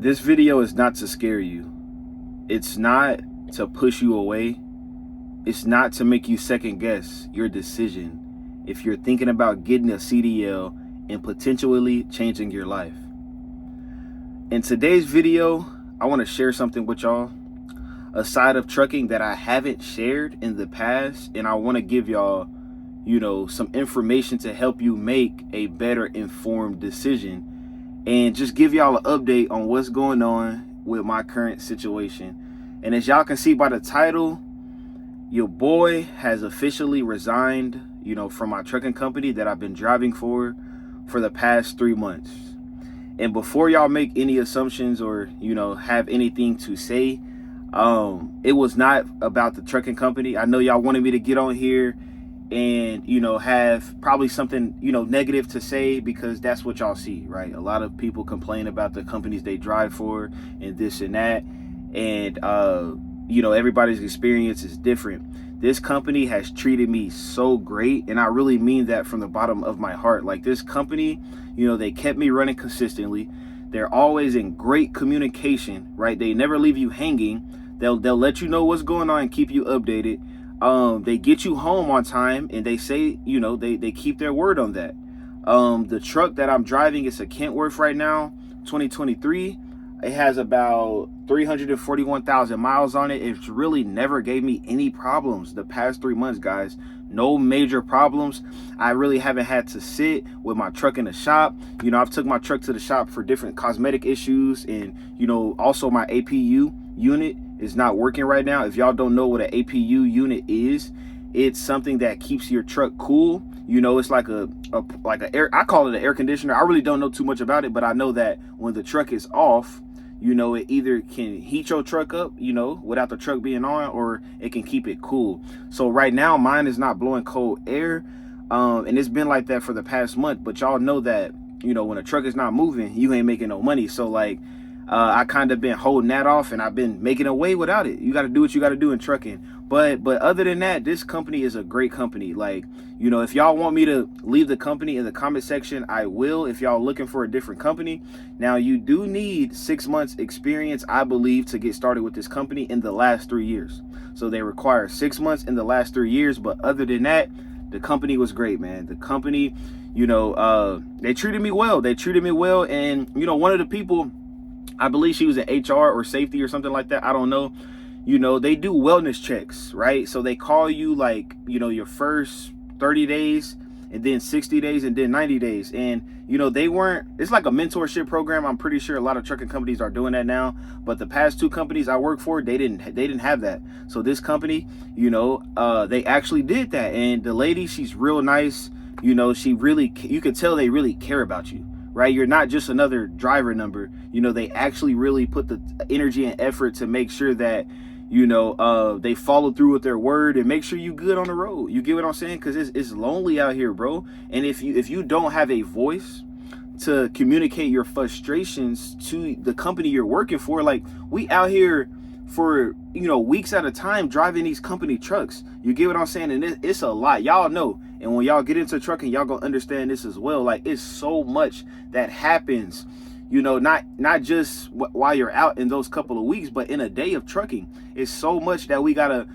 This video is not to scare you. It's not to push you away. It's not to make you second guess your decision if you're thinking about getting a CDL and potentially changing your life. In today's video, I want to share something with y'all, a side of trucking that I haven't shared in the past, and I want to give y'all, some information to help you make a better informed decision and just give y'all an update on what's going on with my current situation. And as y'all can see by the title, your boy has officially resigned, from my trucking company that I've been driving for the past 3 months. And before y'all make any assumptions or, have anything to say, it was not about the trucking company. I know y'all wanted me to get on here and, have probably something, negative to say, because that's what y'all see, right? A lot of people complain about the companies they drive for and this and that. And, everybody's experience is different. This company has treated me so great, and I really mean that from the bottom of my heart. Like, this company, they kept me running consistently. They're always in great communication, right? They never leave you hanging. They'll let you know what's going on and keep you updated. They get you home on time, and they say, they keep their word on that. The truck that I'm driving is a Kentworth right now, 2023. It has about 341,000 miles on it. It's really never gave me any problems the past 3 months, guys. No major problems. I really haven't had to sit with my truck in the shop. I've took my truck to the shop for different cosmetic issues, and, also my APU unit is not working right now. If y'all don't know what an APU unit is, it's something that keeps your truck cool. It's like a air, I call it an air conditioner. I really don't know too much about it, but I know that when the truck is off, it either can heat your truck up, without the truck being on, or it can keep it cool. So right now, mine is not blowing cold air, and it's been like that for the past month. But y'all know that, when a truck is not moving, you ain't making no money. So like, I kind of been holding that off, and I've been making away without it. You got to do what you got to do in trucking. But other than that, this company is a great company. Like, if y'all want me to leave the company in the comment section, I will. If y'all looking for a different company, now you do need 6 months experience, I believe, to get started with this company in the last 3 years. So they require 6 months in the last 3 years. But other than that, the company was great, man. The company, they treated me well. And, one of the people, I believe she was in HR or safety or something like that, I don't know. They do wellness checks, right? So they call you like, your first 30 days and then 60 days and then 90 days. And, it's like a mentorship program. I'm pretty sure a lot of trucking companies are doing that now. But the past 2 companies I work for, they didn't have that. So this company, they actually did that. And the lady, she's real nice. She really, you can tell they really care about you, right? You're not just another driver number. They actually really put the energy and effort to make sure that, they follow through with their word and make sure you good on the road. You get what I'm saying? Because it's lonely out here, bro. And if you don't have a voice to communicate your frustrations to the company you're working for, like, we out here for, weeks at a time driving these company trucks. You get what I'm saying? And it's a lot. Y'all know. And when y'all get into trucking, y'all gonna understand this as well. Like, it's so much that happens, not just while you're out in those couple of weeks, but in a day of trucking. It's so much that we gotta,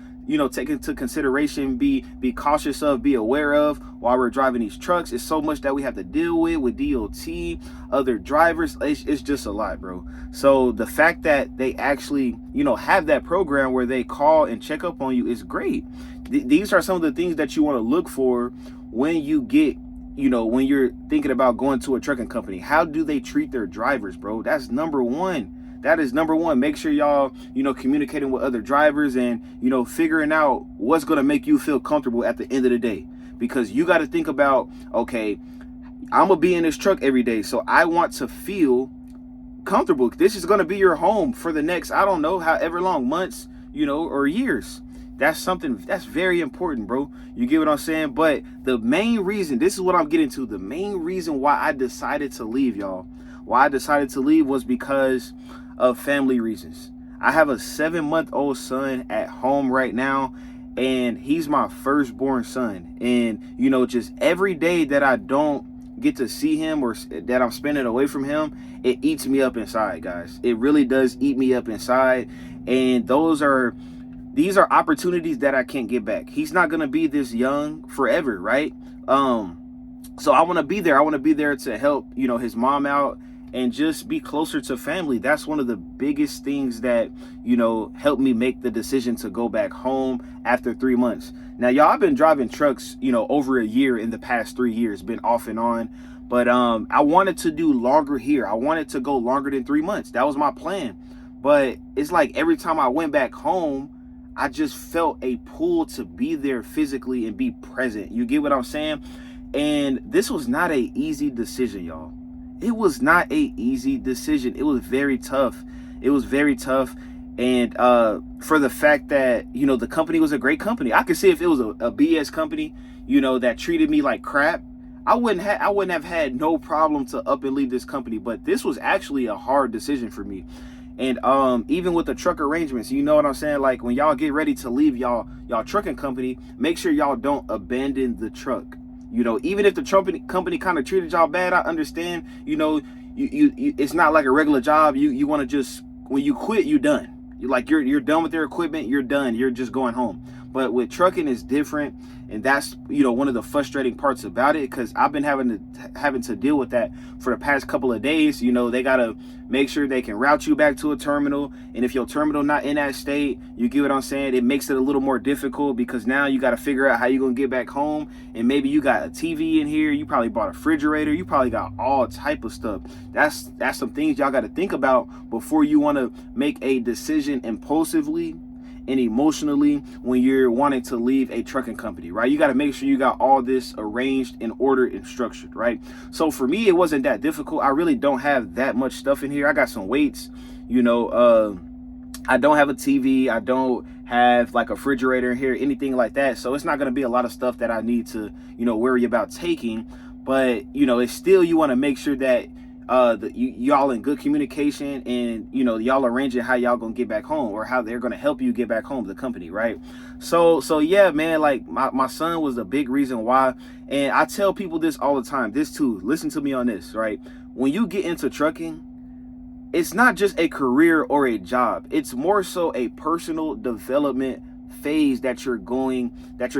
take into consideration, be cautious of, be aware of while we're driving these trucks. It's so much that we have to deal with DOT, other drivers. It's just a lot, bro. So the fact that they actually, have that program where they call and check up on you is great. These are some of the things that you want to look for when you get, when you're thinking about going to a trucking company. How do they treat their drivers, bro? That's number one. That is number one. Make sure y'all, communicating with other drivers and, figuring out what's going to make you feel comfortable at the end of the day. Because you got to think about, okay, I'm going to be in this truck every day, so I want to feel comfortable. This is going to be your home for the next, I don't know, however long, months, or years. That's something that's very important, bro. You get what I'm saying? But the main reason, this is what I'm getting to, the main reason why I decided to leave, y'all, was because of family reasons. I have a 7-month-old son at home right now, and he's my firstborn son. And, just every day that I don't get to see him or that I'm spending away from him, it eats me up inside, guys. It really does eat me up inside. And these are opportunities that I can't get back. He's not going to be this young forever, right? So I want to be there. I want to be there to help, his mom out and just be closer to family. That's one of the biggest things that, helped me make the decision to go back home after 3 months. Now, y'all, I've been driving trucks, over a year in the past 3 years, been off and on. But I wanted to do longer here. I wanted to go longer than 3 months. That was my plan. But it's like every time I went back home, I just felt a pull to be there physically and be present. You get what I'm saying? And this was not an easy decision, y'all. It was not an easy decision. It was very tough. It was very tough. And for the fact that, the company was a great company. I could see if it was a BS company, that treated me like crap, I wouldn't have had no problem to up and leave this company. But this was actually a hard decision for me. And even with the truck arrangements, you know what I'm saying? Like when y'all get ready to leave y'all trucking company, make sure y'all don't abandon the truck. Even if the company kind of treated y'all bad, I understand. You it's not like a regular job. You want to just, when you quit, you done. You're done with their equipment. You're done. You're just going home. But with trucking, it's different, and that's one of the frustrating parts about it, because I've been having to deal with that for the past couple of days. They gotta make sure they can route you back to a terminal, and if your terminal not in that state, you get what I'm saying, it makes it a little more difficult, because now you got to figure out how you're gonna get back home. And maybe you got a TV in here, you probably bought a refrigerator, you probably got all type of stuff. That's some things y'all got to think about before you want to make a decision impulsively and emotionally when you're wanting to leave a trucking company, right? You got to make sure you got all this arranged and ordered and structured, right? So for me, it wasn't that difficult. I really don't have that much stuff in here. I got some weights, I don't have a TV. I don't have like a refrigerator in here, anything like that. So it's not going to be a lot of stuff that I need to, worry about taking. But, it's still, you want to make sure that y'all in good communication, and y'all arranging how y'all gonna get back home, or how they're gonna help you get back home, the company, right? So yeah, man, like my son was a big reason why. And I tell people this all the time, this too, listen to me on this, right? When you get into trucking, it's not just a career or a job, it's more so a personal development phase that you're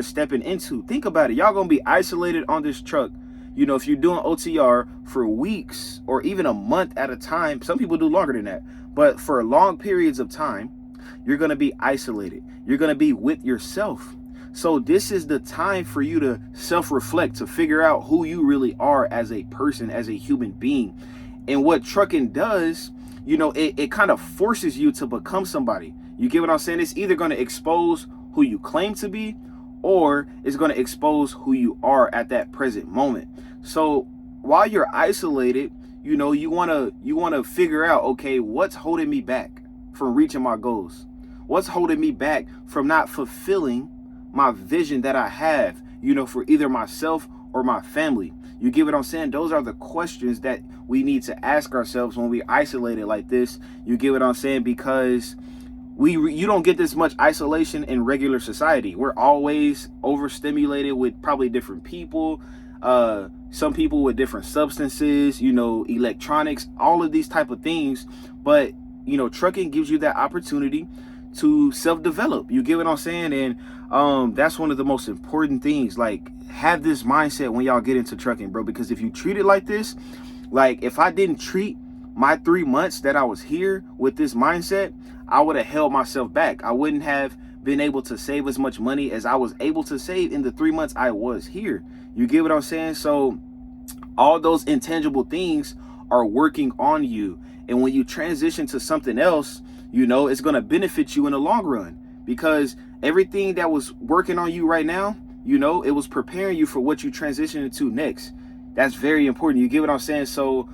stepping into. Think about it. Y'all gonna be isolated on this truck. If you're doing OTR for weeks or even a month at a time, some people do longer than that, but for long periods of time, you're going to be isolated. You're going to be with yourself. So this is the time for you to self-reflect, to figure out who you really are as a person, as a human being. And what trucking does, it kind of forces you to become somebody. You get what I'm saying? It's either going to expose who you claim to be, or it's going to expose who you are at that present moment. So while you're isolated, you want to figure out, okay, what's holding me back from reaching my goals? What's holding me back from not fulfilling my vision that I have, for either myself or my family? You get what I'm saying? Those are the questions that we need to ask ourselves when we isolated like this. You get what I'm saying? Because you don't get this much isolation in regular society. We're always overstimulated with probably different people, some people with different substances, electronics, all of these type of things. But trucking gives you that opportunity to self-develop. You get what I'm saying? And that's one of the most important things. Like, have this mindset when y'all get into trucking, bro, because if you treat it like this, like if I didn't treat my 3 months that I was here with this mindset, I would have held myself back. I wouldn't have been able to save as much money as I was able to save in the 3 months I was here. You get what I'm saying? So all those intangible things are working on you. And when you transition to something else, it's going to benefit you in the long run, because everything that was working on you right now, it was preparing you for what you transition into next. That's very important. You get what I'm saying? So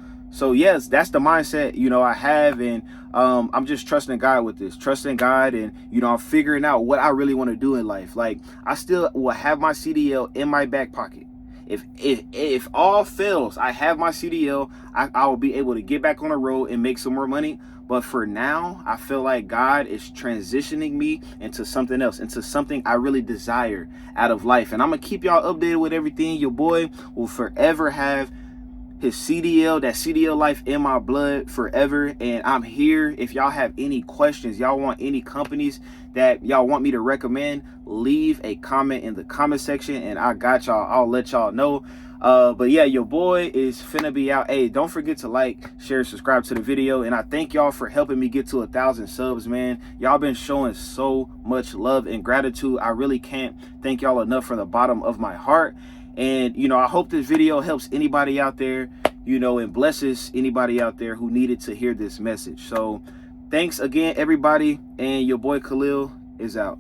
yes, that's the mindset, I have. And I'm just trusting God with this, trusting God. And, I'm figuring out what I really want to do in life. Like, I still will have my CDL in my back pocket. If all fails, I have my CDL, I will be able to get back on the road and make some more money. But for now, I feel like God is transitioning me into something else, into something I really desire out of life. And I'm going to keep y'all updated with everything. Your boy will forever have his CDL, that CDL life in my blood forever. And I'm here. If y'all have any questions, y'all want any companies that y'all want me to recommend, leave a comment in the comment section and I got y'all. I'll let y'all know. But yeah, your boy is finna be out. Hey, don't forget to like, share, subscribe to the video. And I thank y'all for helping me get to 1,000 subs, man. Y'all been showing so much love and gratitude. I really can't thank y'all enough from the bottom of my heart. And, you know, I hope this video helps anybody out there, you know, and blesses anybody out there who needed to hear this message. So thanks again, everybody. And your boy Khalil is out.